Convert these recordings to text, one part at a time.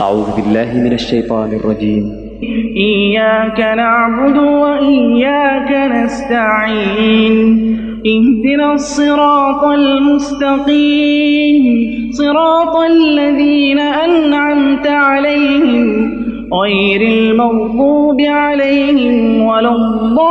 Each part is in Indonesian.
أعوذ بالله من الشيطان الرجيم. إياك نعبد وإياك نستعين اهدنا الصراط المستقيم صراط الذين أنعمت عليهم غير المغضوب عليهم ولا الضالين.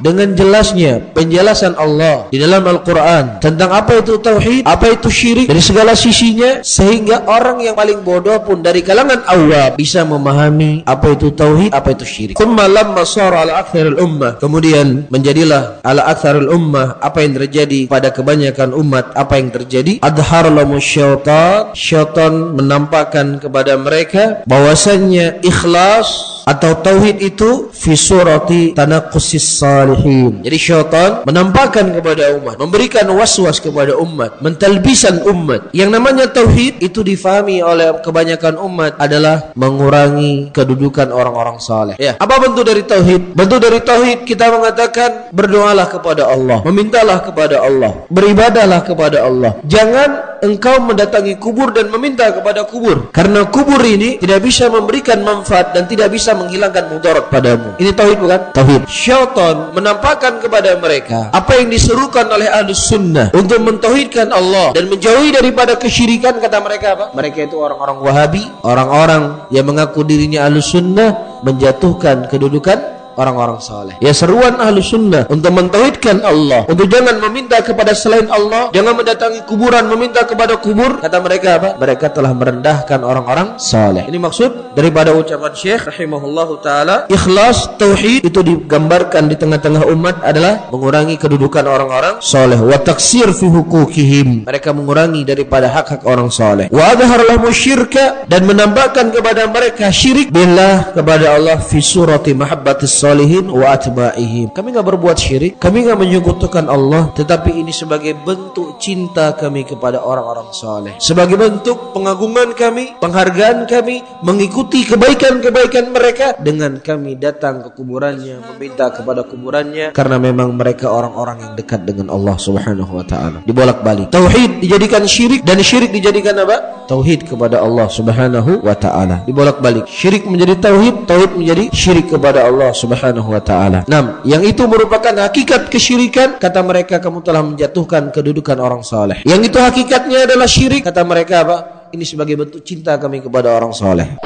Dengan jelasnya penjelasan Allah di dalam Al-Quran tentang apa itu tauhid, apa itu syirik dari segala sisinya, sehingga orang yang paling bodoh pun dari kalangan awam bisa memahami apa itu tauhid, apa itu syirik. Tsumma lamma shara ala aktsaril ummah, kemudian menjadilah ala aktsaril ummah, apa yang terjadi pada kebanyakan umat, apa yang terjadi? Adhar lamu syaitan menampakkan kepada mereka bahwasannya ikhlas atau tauhid itu fi surati tanaqqusis salihin. Jadi syaitan menampakkan kepada umat, memberikan was-was kepada umat, mentalbisan umat. Yang namanya tauhid itu difahami oleh kebanyakan umat adalah mengurangi kedudukan orang-orang saleh. Ya, apa bentuk dari tauhid? Bentuk dari tauhid kita mengatakan berdoalah kepada Allah, memintalah kepada Allah, beribadahlah kepada Allah. Jangan engkau mendatangi kubur dan meminta kepada kubur, karena kubur ini tidak bisa memberikan manfaat dan tidak bisa menghilangkan mudarat padamu. Ini tauhid bukan? Tauhid. Syaitan menampakkan kepada mereka apa yang diserukan oleh Ahlus Sunnah untuk mentauhidkan Allah dan menjauhi daripada kesyirikan. Kata mereka apa? Mereka itu orang-orang Wahabi, orang-orang yang mengaku dirinya Ahlus Sunnah, menjatuhkan kedudukan orang-orang saleh. Ya, seruan Ahlus Sunnah untuk mentauhidkan Allah, untuk jangan meminta kepada selain Allah, jangan mendatangi kuburan meminta kepada kubur. Kata mereka apa? Mereka telah merendahkan orang-orang saleh. Ini maksud daripada ucapan Syekh rahimahullahu taala, ikhlas tauhid itu digambarkan di tengah-tengah umat adalah mengurangi kedudukan orang-orang saleh, wa taksir fi huquqihim, mereka mengurangi daripada hak-hak orang saleh, wa adhar lahum syirka, dan menampakkan kepada mereka syirik billah, kepada Allah, fi surati mahabbatis salihin wa atba'ihim. Kami enggak berbuat syirik, kami enggak menyekutukan Allah, tetapi ini sebagai bentuk cinta kami kepada orang-orang saleh, sebagai bentuk pengagungan kami, penghargaan kami, mengikuti kebaikan-kebaikan mereka dengan kami datang ke kuburannya, meminta kepada kuburannya, karena memang mereka orang-orang yang dekat dengan Allah Subhanahu wa taala. Dibolak-balik. Tauhid dijadikan syirik dan syirik dijadikan apa? Tauhid kepada Allah Subhanahu wa taala. Dibolak-balik. Syirik menjadi tauhid, tauhid menjadi syirik kepada Allah Subhanahu wa taala. Yang itu merupakan hakikat kesyirikan. Kata mereka, kamu telah menjatuhkan kedudukan orang saleh. Yang itu hakikatnya adalah syirik. Kata mereka apa? Ini sebagai bentuk cinta kami kepada orang saleh.